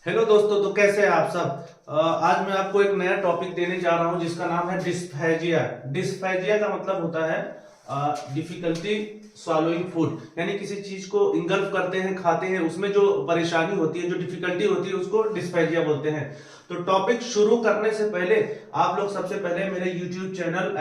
Hello दोस्तों, तो कैसे हैं आप सब। आज मैं आपको एक नया टॉपिक देने जा रहा हूं जिसका नाम है डिस्फेजिया। डिस्फेजिया का मतलब होता है डिफिकल्टी स्वालोइंग फूड, यानी किसी चीज को इंगल्फ करते हैं, खाते हैं, उसमें जो परेशानी होती है, जो डिफिकल्टी होती है, उसको डिस्फेजिया बोलते हैं। तो टॉपिक शुरू करने से पहले आप लोग सबसे पहले मेरे यूट्यूब चैनल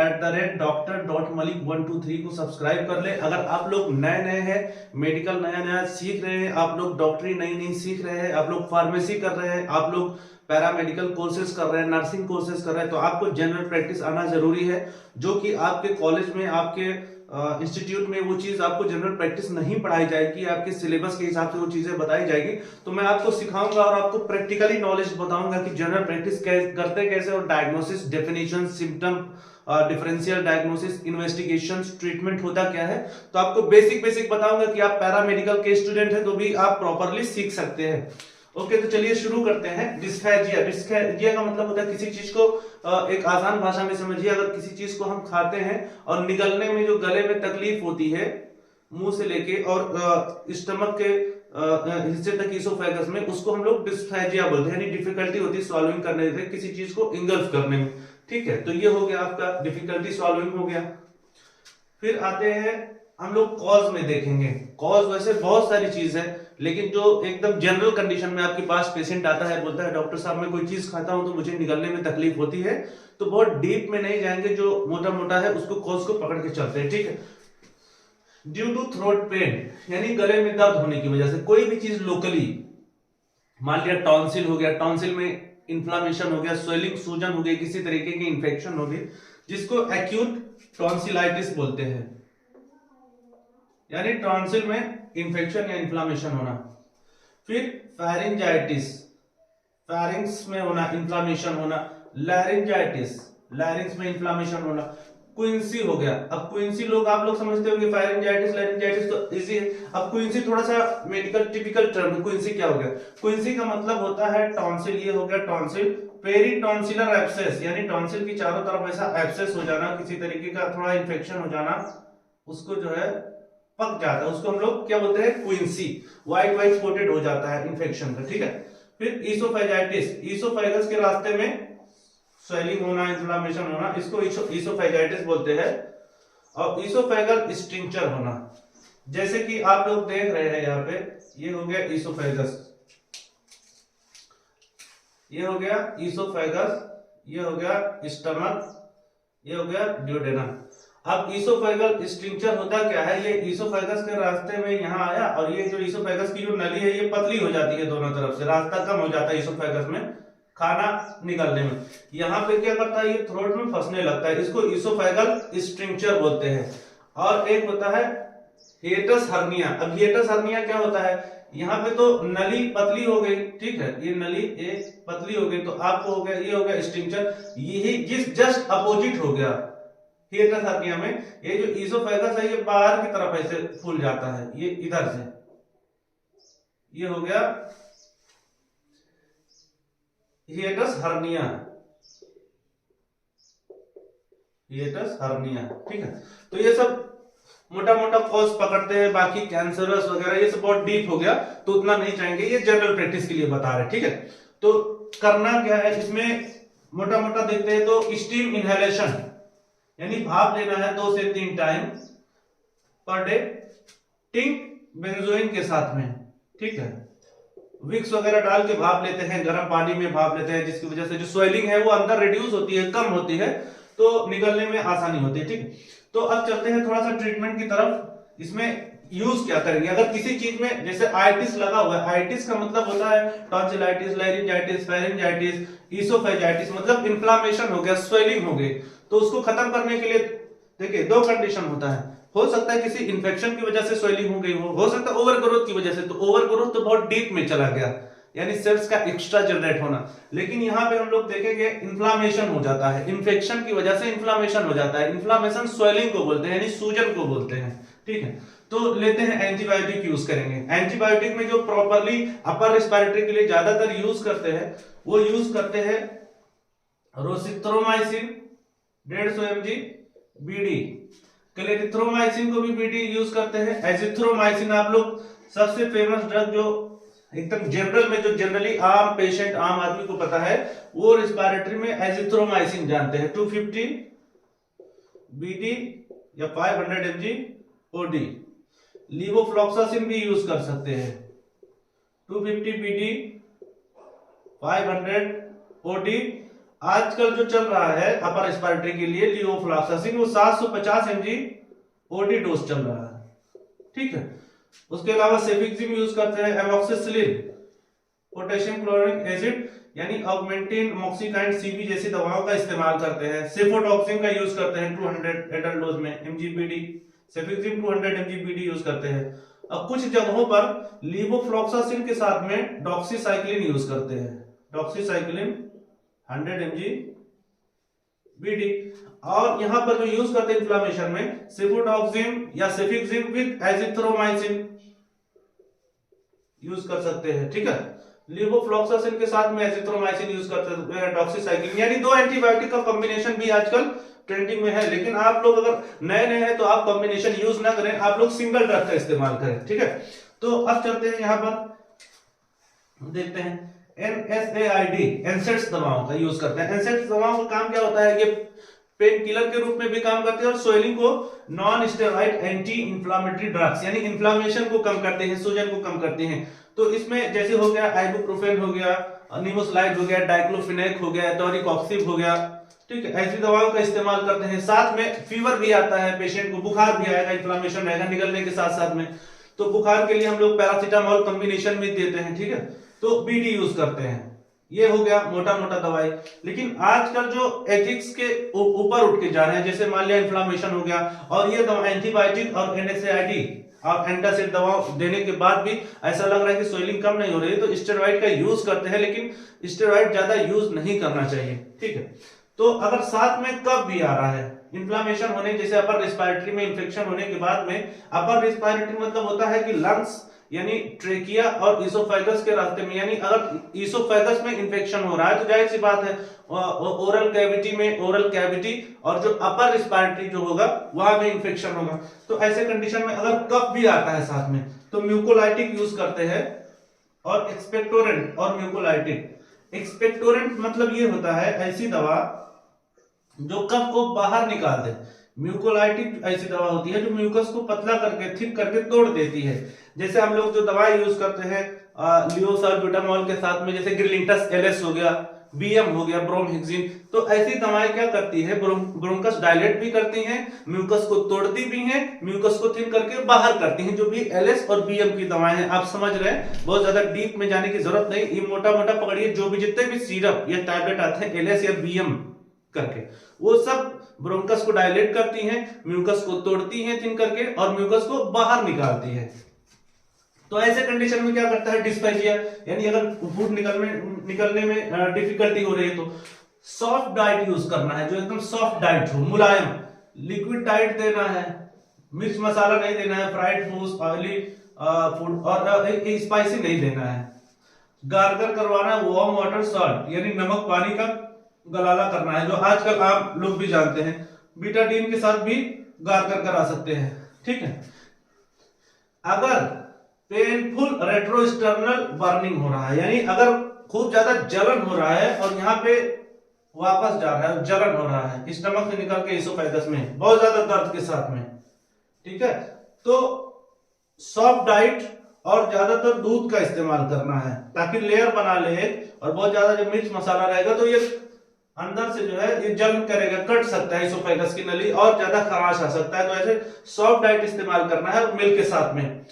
@Dr.Malik123 को सब्सक्राइब कर ले। अगर आप लोग नए नए हैं, मेडिकल नया नया सीख रहे हैं, आप लोग डॉक्टरी नई नई सीख रहे हैं, आप लोग फार्मेसी कर रहे हैं, आप लोग पैरामेडिकल कोर्सेज कर रहे हैं, नर्सिंग कोर्सेज कर रहे हैं, तो आपको जनरल प्रैक्टिस आना जरूरी है। जो कि आपके कॉलेज में, आपके इंस्टीट्यूट में वो चीज आपको जनरल प्रैक्टिस नहीं पढ़ाई जाएगी, आपके सिलेबस के हिसाब से वो चीजें बताई जाएगी। तो मैं आपको सिखाऊंगा और आपको प्रैक्टिकली नॉलेज बताऊंगा कि जनरल प्रैक्टिस करते कैसे, और diagnosis, definition, symptom, differential diagnosis, investigation, treatment होता क्या है। तो आपको बेसिक बेसिक बताऊंगा कि आप पैरामेडिकल के स्टूडेंट हैं तो भी आप प्रॉपरली सीख सकते हैं। ओके, तो चलिए शुरू करते हैं। डिस्फेजिया, डिस्फेजिया का मतलब होता है किसी चीज को, एक आसान भाषा में समझिए, अगर किसी चीज को हम खाते हैं और निगलने में जो गले में तकलीफ होती है, मुंह से लेके और स्टमक के हिस्से तक, इसोफेगस में, उसको हम लोग डिस्फेजिया बोलते हैं, यानी डिफिकल्टी होती है स्वॉलोइंग करने में, किसी चीज को इंगल्फ करने में। ठीक है, तो ये हो गया आपका डिफिकल्टी स्वॉलोइंग हो गया। फिर आते हैं हम लोग कॉज में देखेंगे। कॉज वैसे बहुत सारी चीज है, लेकिन जो एकदम जनरल कंडीशन में आपके पास पेशेंट आता है, बोलता है डॉक्टर साहब मैं कोई चीज खाता हूं तो मुझे निगलने में तकलीफ होती है, तो बहुत डीप में नहीं जाएंगे, जो मोटा मोटा है उसको कॉज को पकड़ के चलते हैं। ठीक है, ड्यू टू थ्रोट पेन, यानी गले में दर्द होने की वजह से, कोई भी चीज लोकली, मान लिया टॉन्सिल हो गया, टॉन्सिल में इन्फ्लामेशन हो गया, स्वेलिंग, सूजन हो गई, किसी तरीके की इंफेक्शन हो गई, जिसको एक्यूट टॉन्सिलाइटिस बोलते हैं, यानी टॉन्सिल में इंफेक्शन या इन्फ्लामेशन होना। फिर फेरिंजाइटिस, फेरिंग्स में होना, इन्फ्लामेशन होना। लैरिंजाइटिस, लैरिंग्स में इन्फ्लामेशन होना। क्विंसी हो गया। अब क्विंसी लोग, आप लोग समझते होंगे फेरिंजाइटिस, लैरिंजाइटिस तो इजी है। अब क्विंसी थोड़ा सा मेडिकल टिपिकल टर्म, क्विंसी क्या हो गया। क्विंसी का मतलब होता है टॉन्सिल, ये हो गया टॉन्सिल। पेरिटॉन्सिलर एब्सेस, यानी टॉन्सिल की चारों तरफ ऐसा एब्सेस हो जाना, किसी तरीके का थोड़ा इन्फेक्शन हो जाना, उसको जो है पक जाता है, उसको हम लोग क्या बोलते हैं, क्विंसी। व्हाइट व्हाइट कोटेड हो जाता है इन्फेक्शन का। ठीक है, फिर ईसोफेजाइटिस, ईसोफेगस के रास्ते में स्वेलिंग होना, इन्फ्लामेशन होना, इसको ईसोफेजाइटिस बोलते हैं। और ईसोफेगल स्टिंक्चर होना, जैसे कि आप लोग देख रहे हैं यहाँ पे, ये हो गया ईसोफेगस, ये हो गया ईसोफेगस, ये हो गया स्टमक, ये हो गया ड्यूडेनम। अब ईसोफेगल स्टिंक्चर होता क्या है, ये ईसोफेगस के रास्ते में यहाँ आया, और ये जो ईसोफेगस की जो नली है ये पतली हो जाती है दोनों तरफ से, रास्ता कम हो जाता है ईसोफेगस में खाना निकलने में। यहाँ पे क्या करता है, ये थ्रोट में फंसने लगता है, इसको ईसोफेगल स्टिंक्चर बोलते हैं। और एक होता है हिएटस हर्निया। अब हिएटस हर्निया क्या होता है, यहाँ पे तो नली पतली हो गई, ठीक है, ये नली एक पतली हो गई, तो आपको हो गया, ये हो गया स्टिंक्चर, यही जिस जस्ट अपोजिट हो गया हिएटस हर्निया में। ये जो ईसोफेगस है ये बाहर की तरफ ऐसे फूल जाता है, ये इधर से, ये हो गया हिएटस हर्निया, हिएटस हर्निया। ठीक है, तो ये सब मोटा मोटा कॉज पकड़ते हैं, बाकी कैंसरस वगैरह ये सब बहुत डीप हो गया, तो उतना नहीं चाहेंगे, ये जनरल प्रैक्टिस के लिए बता रहे। ठीक है, तो करना क्या है इसमें, मोटा मोटा देखते हैं तो स्टीम इनहेलेशन, यानी भाप लेना है 2 से 3 time per day, tank benzoin के साथ में। ठीक है, विक्स वगैरह डाल के भाप लेते हैं, गर्म पानी में भाप लेते हैं, जिसकी वजह से जो स्वेलिंग है वो अंदर रिड्यूस होती है, कम होती है, तो निकलने में आसानी होती है। ठीक, तो अब चलते हैं थोड़ा सा ट्रीटमेंट की तरफ। इसमें यूज क्या करेंगे, अगर किसी चीज में जैसे आइटिस लगा हुआ है, आइटिस का मतलब होता है टॉन्सिलाइटिस, लैरिंजाइटिस, फेरिंजाइटिस, ईसोफेजाइटिस, मतलब इन्फ्लामेशन हो गया, स्वेलिंग हो गई, तो उसको खत्म करने के लिए देखिए 2 कंडीशन होता है। हो सकता है किसी इंफेक्शन की वजह से स्वेलिंग हो गई हो सकता है ओवर ग्रोथ की वजह से, तो ओवर ग्रोथ तो बहुत डीप में चला गया, यानी सेल्स का एक्स्ट्रा जनरेट होना। लेकिन यहाँ पे हम लोग देखेंगे इन्फ्लामेशन हो जाता है, इन्फेक्शन की वजह से इन्फ्लामेशन हो जाता है, इन्फ्लामेशन स्वेलिंग को बोलते हैं, यानी सूजन को बोलते हैं। ठीक है, तो लेते हैं एंटीबायोटिक यूज करेंगे। एंटीबायोटिक में जो प्रॉपरली अपर रेस्पिरेटरी के लिए ज्यादातर यूज करते हैं, वो यूज करते हैं रोसिथ्रोमाइसिन 150 mg बीडी, क्लेरिथ्रोमाइसिन को भी बीडी यूज करते हैं। एजिथ्रोमाइसिन, आप लोग सबसे फेमस ड्रग जो एकदम जनरल में, जो जनरली आम पेशेंट, आम आदमी को पता है, वो रिस्पायरेटरी में एजिथ्रोमाइसिन जानते हैं, 250 बीडी या 500 mg ओडी। लीवोफ्लॉक्सासिन भी यूज कर सकते हैं, 250 बीडी 500 ओडी। आजकल जो चल रहा है अपर रेस्पिरेटरी के लिए लीवोफ्लॉक्सासिन, वो 750 mg ओडी डोज चल रहा है, ठीक है। उसके अलावा सेफिक्सिम यूज करते हैं, एमॉक्सिसिलिन, पोटेशियम क्लोरिक एसिड यानी ऑगमेंटिन, मॉक्सिकाइंड, सीबी जैसी दवाओं का इस्तेमाल करते हैं। सेफोटॉक्सिन का यूज करते हैं 200 एडल्ट डोज में mg/bd, सेफिक्सिम 200 mg/bd यूज करते हैं। अब कुछ जगहों पर लीवोफ्लॉक्सासिन के साथ में डॉक्सीसाइक्लिन यूज करते हैं, डॉक्सीसाइक्लिन 100 mg/bd। और यहां पर जो यूज करते हैं इन्फ्लामेशन में, सेफोटॉक्सिन या सेफिक्सिम विद एजिथ्रोमाइसिन यूज कर सकते हैं, ठीक है। लीवोफ्लॉक्सासिन के साथ में एजिथ्रोमाइसिन यूज करते हैं, डॉक्सीसाइक्लिन, यानी दो एंटीबायोटिक का कॉम्बिनेशन भी आजकल ट्रेंडिंग में है। लेकिन आप लोग अगर नए नए हैं तो आप कॉम्बिनेशन यूज ना करें, आप लोग सिंगल ड्रग का इस्तेमाल करें, ठीक है। तो अब चलते हैं यहां पर देखते हैं NSAID, एनसेड्स दवाओं का यूज करते हैं। एनसेड्स दवाओं का काम क्या होता है, ये पेन किलर के रूप में भी काम करते हैं और स्वेलिंग को non steroid anti inflammatory drugs, यानी इन्फ्लामेशन को कम करते हैं, सूजन को कम करते हैं। तो इसमें जैसे हो गया आइबुप्रोफेन हो गया, निमोसलाइड हो गया, डाइक्लोफिनेक हो गया, टोरिकॉक्सिब हो गया, ठीक है। ऐसी दवाओं का इस्तेमाल करते हैं। साथ में फीवर भी आता है पेशेंट को, बुखार भी आएगा, इन्फ्लामेशन रहेगा निकलने के साथ साथ में, तो बुखार के लिए हम लोग पैरासीटामोल कॉम्बिनेशन में देते हैं, ठीक है। तो बीडी यूज करते हैं। ये हो गया मोटा मोटा दवाई। लेकिन आजकल जो एथिक्स के ऊपर उठ के जा रहे हैं, जैसे मान लिया इन्फ्लामेशन हो गया और ये दवा एंटीबायोटिक और NSAID और एंटासिड दवा देने के बाद भी ऐसा लग रहा है कि स्वेलिंग कम नहीं हो रही, तो स्टेरॉइड का यूज करते हैं। लेकिन स्टेरॉइड ज्यादा यूज नहीं करना चाहिए, ठीक है। तो अगर साथ में कफ भी आ रहा है, इन्फ्लामेशन होने, जैसे अपर रेस्पिरेटरी में इन्फेक्शन होने के बाद में, अपर रेस्पिरेटरी मतलब होता है कि लंग्स यानी ट्रेकिया और इसोफेगस के रास्ते में, यानी अगर इसोफेगस में इन्फेक्शन हो रहा है तो जाहिर सी बात है ओरल कैविटी में, ओरल कैविटी और जो अपर रेस्पिरेटरी जो होगा वहां में इन्फेक्शन होगा। तो ऐसे कंडीशन में अगर कफ भी आता है साथ में तो म्यूकोलाइटिक यूज करते हैं और एक्सपेक्टोरेंट और म्यूकोलाइटिक। एक्सपेक्टोरेंट मतलब ये होता है ऐसी दवा जो कफ को बाहर निकाल दे। म्यूकोलाइटिक ऐसी दवा होती है जो म्यूकस को पतला करके, थिक करके तोड़ देती है। जैसे हम लोग जो दवाई यूज करते हैं लियोसाल्ब्यूटामॉल के साथ में, जैसे ग्रिलिंटस एलएस हो गया, बीएम हो गया, ब्रोमहेक्सिन, तो ऐसी दवाएं क्या करती है, ब्रोंकस डायलेट भी करती हैं, म्यूकस को तोड़ती भी हैं, म्यूकस को थिन करके बाहर करती हैं। जो भी एलएस और बीएम की दवाएं हैं, आप समझ रहे हैं, बहुत ज्यादा डीप में जाने की जरूरत नहीं। ये मोटा मोटा पकड़िए, जो भी जितने भी सिरप या टैबलेट आते हैं एलएस या बीएम करके, वो सब ब्रोंकस को डायलेट करती हैं, म्यूकस को तोड़ती हैं थिन करके और म्यूकस को बाहर निकालती है। तो ऐसे कंडीशन में क्या करता है, डिस्पेजिया, यानी अगर फूड निकलने में डिफिकल्टी हो रही है तो सॉफ्ट डाइट यूज करना है, जो एकदम सॉफ्ट डाइट हो, मुलायम। लिक्विड डाइट देना है, मिर्च मसाला नहीं देना है, फ्राइड फूड, ऑयली फूड और स्पाइसी नहीं देना है। गार्गर करवाना है, वार्म वाटर सॉल्ट यानी नमक पानी का गलाला करना है, जो आजकल आप लोग भी जानते हैं। बीटाडीन के साथ भी गार्गर करा सकते हैं, ठीक है। अगर पेनफुल रेट्रोस्टर्नल बर्निंग हो रहा है, यानी अगर खूब ज्यादा जलन हो रहा है और यहाँ पे वापस जा रहा है, जलन हो रहा है स्टमक से निकल के इसोफेगस में, बहुत ज्यादा दर्द के साथ में, ठीक है, तो सॉफ्ट डाइट और ज्यादातर दूध का इस्तेमाल करना है ताकि लेयर बना ले। और बहुत ज्यादा जब मिर्च मसाला रहेगा तो ये अंदर से जो है ये जलन करेगा, कट सकता है इसोफेगस की नली और ज्यादा खराश आ सकता है। तो ऐसे सॉफ्ट डाइट इस्तेमाल करना है मिल्क के साथ में।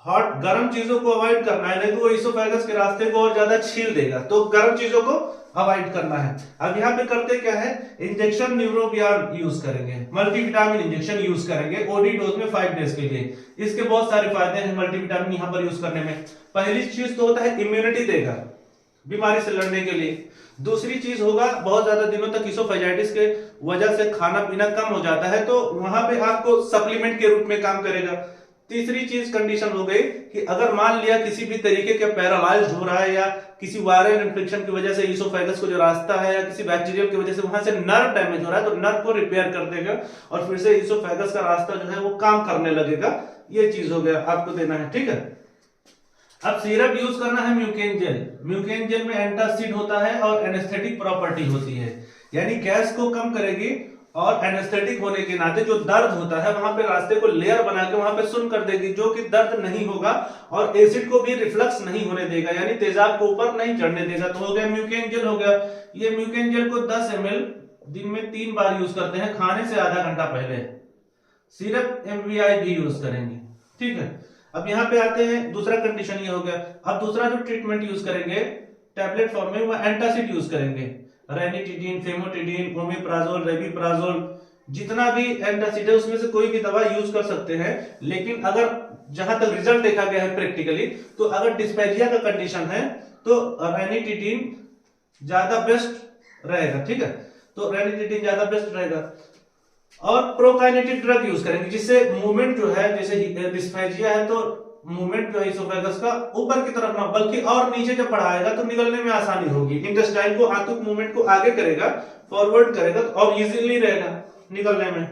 हॉट गर्म चीजों को अवॉइड करना है, नहीं तो वो इसोफेगस के रास्ते को और ज्यादा छील देगा, तो गर्म चीजों को अवॉइड करना है। अब यहाँ पे करते क्या है, इंजेक्शन न्यूरोबियान यूज करेंगे, मल्टीविटामिन इंजेक्शन यूज करेंगे ओडी डोज में 5 डेज के लिए। इसके बहुत सारे फायदे हैं मल्टीविटामिन यहाँ पर यूज करने में। पहली चीज तो होता है इम्यूनिटी देगा बीमारी से लड़ने के लिए। दूसरी चीज होगा, बहुत ज्यादा दिनों तक इसोफेजाइटिस के वजह से खाना पीना कम हो जाता है तो वहां पे आपको सप्लीमेंट के रूप में काम करेगा। तीसरी चीज कंडीशन हो गई कि अगर मान लिया किसी भी तरीके के पैरालाइज्ड हो रहा है या किसी वायरल इन्फेक्शन की वजह से इसोफेगस को जो रास्ता है या किसी बैक्टीरियल की वजह से वहां से नर्व डैमेज हो रहा है, तो नर्व को रिपेयर कर देगा और फिर से इसोफेगस का रास्ता जो है वो काम करने लगेगा। ये चीज हो गया, आपको देना है, ठीक है। अब सिरप यूज करना है म्यूकेन जेल। म्यूकेन जेल में एंटासिड होता है और एनेस्थेटिक प्रॉपर्टी होती है, यानी गैस को कम करेगी और एनेस्थेटिक होने के नाते जो दर्द होता है वहां पे रास्ते को लेयर बना के वहां पे सुन्न कर देगी, जो कि दर्द नहीं होगा और एसिड को भी रिफ्लक्स नहीं होने देगा, यानी तेजाब को ऊपर नहीं चढ़ने देगा। तो हो गया म्यूकेन जेल हो गया। ये म्यूकेन जेल को 10 ml दिन में 3 बार यूज करते हैं, खाने से आधा घंटा पहले। सिरप MVI भी यूज करेंगे, ठीक है। अब यहाँ पे आते हैं, दूसरा कंडीशन ये हो गया। अब दूसरा जो ट्रीटमेंट यूज करेंगे टैबलेट फॉर्म में, वो एंटासिड यूज करेंगे। रेनिटिडीन, फेमोटिडीन, ओमेप्राजोल, रेबिप्राजोल, जितना भी एंटासिड है उसमें से कोई भी दवा यूज कर सकते हैं। लेकिन अगर जहां तक रिजल्ट देखा गया है प्रैक्टिकली, तो अगर डिस्पेजिया का कंडीशन है तो रेनिटिडीन ज्यादा बेस्ट रहेगा, ठीक है। तो रेनिटिडीन ज्यादा बेस्ट रहेगा। और प्रोकाइनेटिक ड्रग यूज करेंगे, जिससे मूवमेंट जो है, जैसे डिस्फेजिया है तो मूवमेंट जो है इसोफेगस का ऊपर की तरफ ना बल्कि और नीचे जब बढ़ाएगा तो निकलने में आसानी होगी। इंटेस्टाइन को, आंतुक मूवमेंट को आगे करेगा, फॉरवर्ड करेगा और इजीली रहेगा निकलने में।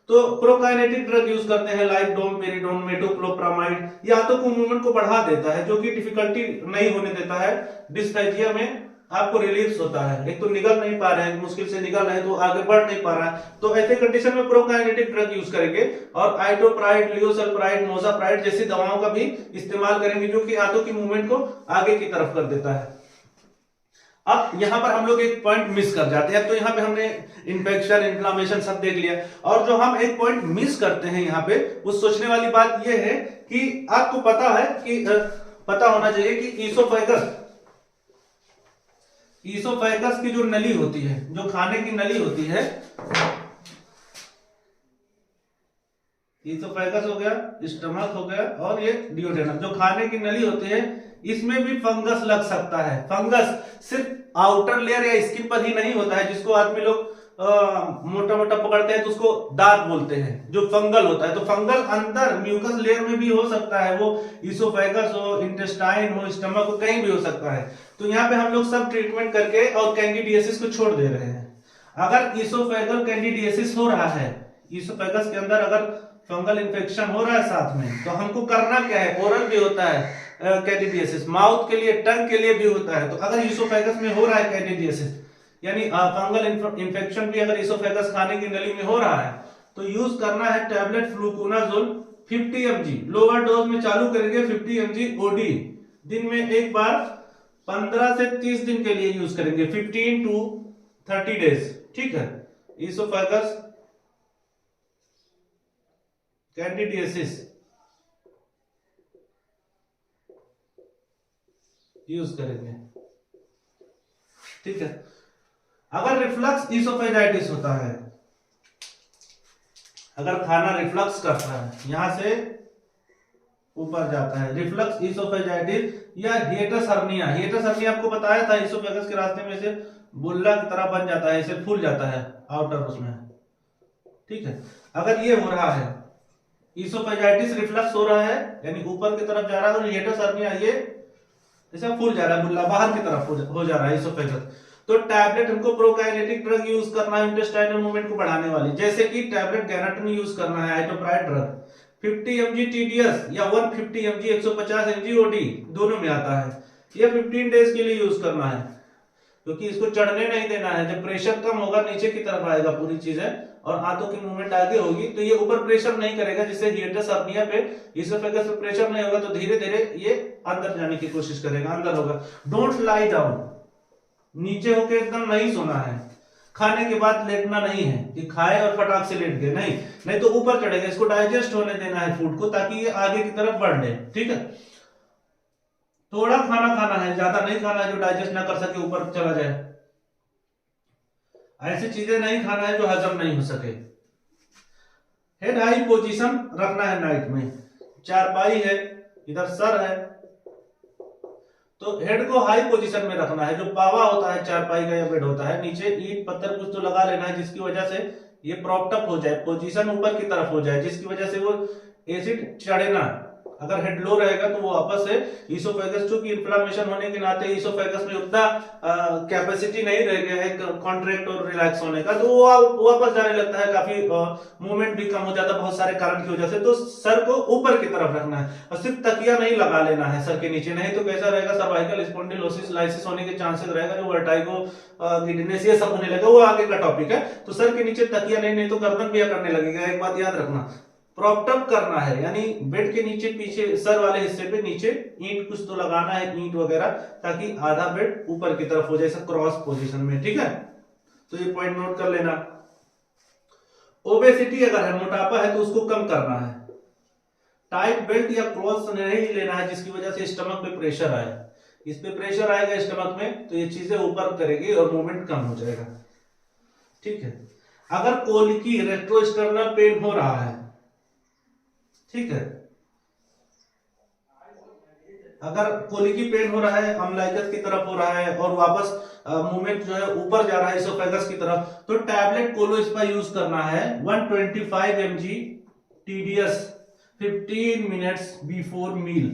तो प्रोकाइनेटिक ड्रग यूज करते हैं लाइक डोमपेरिडोन, मेटोक्लोप्रामाइड। ये आंतुक मूवमेंट को बढ़ा देता है, जो कि डिफिकल्टी नहीं होने देता है। डिस्फेजिया में आपको रिलीफ होता है, एक तो निकल नहीं पा रहे हैं, मुश्किल से निकल रहे हैं तो आगे बढ़ नहीं पा रहा है, तो ऐसे कंडीशन में प्रोकाइनेटिक ड्रग यूज करेंगे। और आइटोप्राइड, लियोसल्प्राइड, मोजाप्राइड जैसी दवाओं का भी इस्तेमाल करेंगे, जो कि आंतों की मूवमेंट को आगे की तरफ कर देता है। अब यहां पर हम लोग एक पॉइंट मिस कर जाते हैं। तो यहाँ पे हमने इन्फेक्शन, इन्फ्लामेशन सब देख लिया, और जो हम एक पॉइंट मिस करते हैं यहाँ पे, वो सोचने वाली बात यह है कि आपको पता है कि पता होना चाहिए कि ईसोफेगस की जो नली होती है, जो खाने की नली होती है, ईसोफेगस हो गया, स्टमक हो गया और ये डियोडेनम, जो खाने की नली होती है, इसमें भी फंगस लग सकता है। फंगस सिर्फ आउटर लेयर या स्किन पर ही नहीं होता है, जिसको आदमी लोग मोटा मोटा पकड़ते हैं तो उसको दांत बोलते हैं, जो फंगल होता है। तो फंगल अंदर म्यूकस लेयर में भी हो सकता है, वो ईसोफेगस हो, इंटेस्टाइन हो, स्टमक हो, कहीं भी हो सकता है। तो यहाँ पे हम लोग सब ट्रीटमेंट करके और कैंडिडियासिस को छोड़ दे रहे हैं। अगर ईसोफेगल कैंडिडियासिस हो रहा है, ईसोफेगस के अंदर अगर फंगल इन्फेक्शन हो रहा है साथ में, तो हमको करना क्या है, ओरल भी होता है कैंडिडियासिस, माउथ के लिए, टंग के लिए भी होता है। तो अगर ईसोफेगस में हो रहा है कैंडिडियासिस, यानी फंगल इन्फेक्शन भी अगर ईसोफेगस खाने की नली में हो रहा है, तो यूज करना है tablet fluconazole 50 mg। Lower dose में चालू करेंगे 50 mg OD, दिन में एक बार 15 से 30 दिन के लिए यूज करेंगे, 15 to 30 डेज, ठीक है। ईसोफेगस कैंडिडियासिस यूज करेंगे, ठीक है। अगर रिफ्लक्स ईसोफेजाइटिस होता है, अगर खाना रिफ्लक्स करता है, यहां से ऊपर जाता है, रिफ्लक्स ईसोफेजाइटिस या हिएटस हर्निया। हिएटस हर्निया आपको बताया था, ईसोफेगस के रास्ते में से बुल्ला की तरह बन जाता है, इसे फूल जाता है आउटर उसमें, ठीक है। अगर ये हो रहा है, ईसोफेजाइटिस रिफ्लक्स हो रहा है, यानी ऊपर की तरफ जा रहा है, और हिएटस हर्निया ये ऐसा फूल जा रहा है, बुल्ला बाहर की तरफ हो जा रहा है ईसोफेगस, तो टैबलेट हमको प्रोकाइनेटिक ड्रग यूज करना है इंटेस्टाइनल मूवमेंट को बढ़ाने वाली, जैसे कि टैबलेट गैनाटोनी यूज करना है, आइटोप्राइड ड्रग 50 mg TDS या 150 mg 150 mg OD दोनों में आता है। ये 15 डेज के लिए यूज करना है, क्योंकि इसको चढ़ने नहीं देना है। जब प्रेशर कम होगा नीचे की तरफ आएगा पूरी चीजें और हाथों की मूवमेंट आगे होगी, तो ये ऊपर प्रेशर नहीं करेगा, जिससे हिएटस हर्निया पे, ईसोफेगस पे प्रेशर नहीं होगा, तो धीरे धीरे ये अंदर जाने की कोशिश करेगा, अंदर होगा। डोंट लाई डाउन, नीचे होके एकदम नहीं सोना है, खाने के बाद लेटना नहीं है कि खाए और फटाक से लेट गए, नहीं तो ऊपर चढ़ेगा। इसको डाइजेस्ट होने देना है फूड को, ताकि ये आगे की तरफ बढ़ ले, ठीक है। थोड़ा खाना खाना है, ज्यादा नहीं खाना है जो डाइजेस्ट ना कर सके, ऊपर चला जाए। ऐसी चीजें नहीं खाना है जो हजम नहीं हो सके। हेड हाई पोजीशन रखना है नाइट में, चारपाई है, इधर सर है, तो हेड को हाई पोजीशन में रखना है। जो पावा होता है चारपाई का या बेड होता है, नीचे ईंट पत्थर कुछ तो लगा लेना है, जिसकी वजह से ये प्रॉप्ट अप हो जाए, पोजीशन ऊपर की तरफ हो जाए, जिसकी वजह से वो एसिड चढ़े ना, अगर हेड लो रहेगा तो वो वापस से इसोफेगस, चूंकि इन्फ्लामेशन होने के नाते इसोफेगस में उतना कैपेसिटी नहीं रह गया है कॉन्ट्रैक्ट और रिलैक्स होने का, तो वो वापस जाने लगता है, काफी मूवमेंट भी कम हो जाता है बहुत सारे कारण की वजह से। तो सर को ऊपर की तरफ रखना है और सिर्फ तकिया नहीं लगा लेना है सर के नीचे, नहीं तो कैसा रहेगा, सर्वाइकल स्पॉन्डिलोसिस लाइसिस होने के चांसेस रहेगा, जो वर्टाइगो गिडनेस ये सब होने लगेगा, वो आगे का टॉपिक है। तो सर के नीचे तकिया नहीं तो गर्दन भी करने लगेगा। एक बात याद रखना, प्रॉप्टअप करना है, यानी बेड के नीचे पीछे सर वाले हिस्से पे नीचे ईंट कुछ तो लगाना है, ईंट वगैरह, ताकि आधा बेड ऊपर की तरफ हो जाए, ऐसा क्रॉस पोजीशन में, ठीक है। तो ये पॉइंट नोट कर लेना। ओबेसिटी अगर है, मोटापा है, तो उसको कम करना है। टाइट बेल्ट या क्लॉथ नहीं लेना है जिसकी वजह से स्टमक पे प्रेशर आए। इस पे प्रेशर आएगा स्टमक में तो ये चीजें ऊपर करेगी और मूवमेंट कम हो जाएगा, ठीक है। अगर कोलिकी रेट्रोस्टर्नल पेन हो रहा है, ठीक है, अगर कोलिकी पेन हो रहा है, अम्लाइकस की तरफ हो रहा है और वापस मूवमेंट जो है ऊपर जा रहा है इसोफेगस की तरफ, तो टैबलेट कोलोस्पा यूज करना है 125 mg TDS 15 minutes before meal,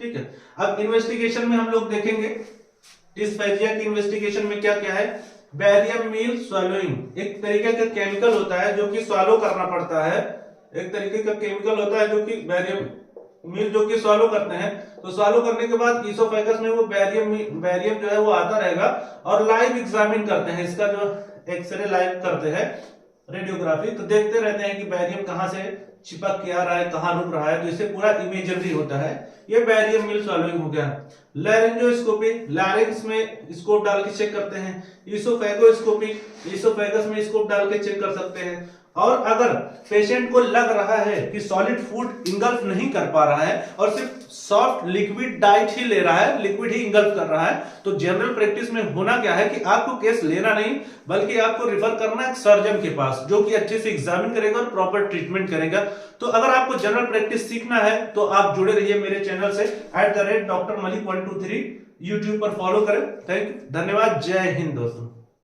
ठीक है। अब इन्वेस्टिगेशन में हम लोग देखेंगे डिस्फेजिया की इन्वेस्टिगेशन में क्या क्या है। बैरियम मील स्वैलोइंग एक तरीके का केमिकल होता है जो कि स्वैलो करना पड़ता है, एक तरीके का केमिकल होता है जो कि बैरियम मील जो कि स्वैलो करते हैं। तो स्वैलो करने के बाद इसोफेगस में वो बैरियम जो है वो आता रहेगा और लाइव एग्जामिन करते हैं, इसका जो एक्सरे लाइव करते हैं रेडियोग्राफी, तो देखते रहते हैं कि बैरियम कहां से चिपक के आ रहा है, कहां रुक रहा है, तो इससे पूरा इमेजरी होता है। ये बैरियम मील स्वैलोइंग हो गया। लैरिंजोस्कोपी, लैरिंग्स में स्कोप डाल के चेक करते हैं। इसोफेगोस्कोपी, इसोफेगस में स्कोप डाल के चेक कर सकते हैं। और अगर पेशेंट को लग रहा है कि सॉलिड फूड इंगल्फ नहीं कर पा रहा है और सिर्फ सॉफ्ट लिक्विड डाइट ही ले रहा है, लिक्विड ही इंगल्फ कर रहा है, तो जनरल प्रैक्टिस में होना क्या है कि आपको केस लेना नहीं बल्कि आपको रिफर करना है सर्जन के पास जो कि अच्छे से एग्जामिन करेगा और प्रॉपर ट्रीटमेंट करेगा। तो अगर आपको जनरल प्रैक्टिस सीखना है तो आप जुड़े रहिए मेरे चैनल से @Dr. Malik 123 यूट्यूब पर फॉलो करें। थैंक यू, धन्यवाद, जय हिंद दोस्तों।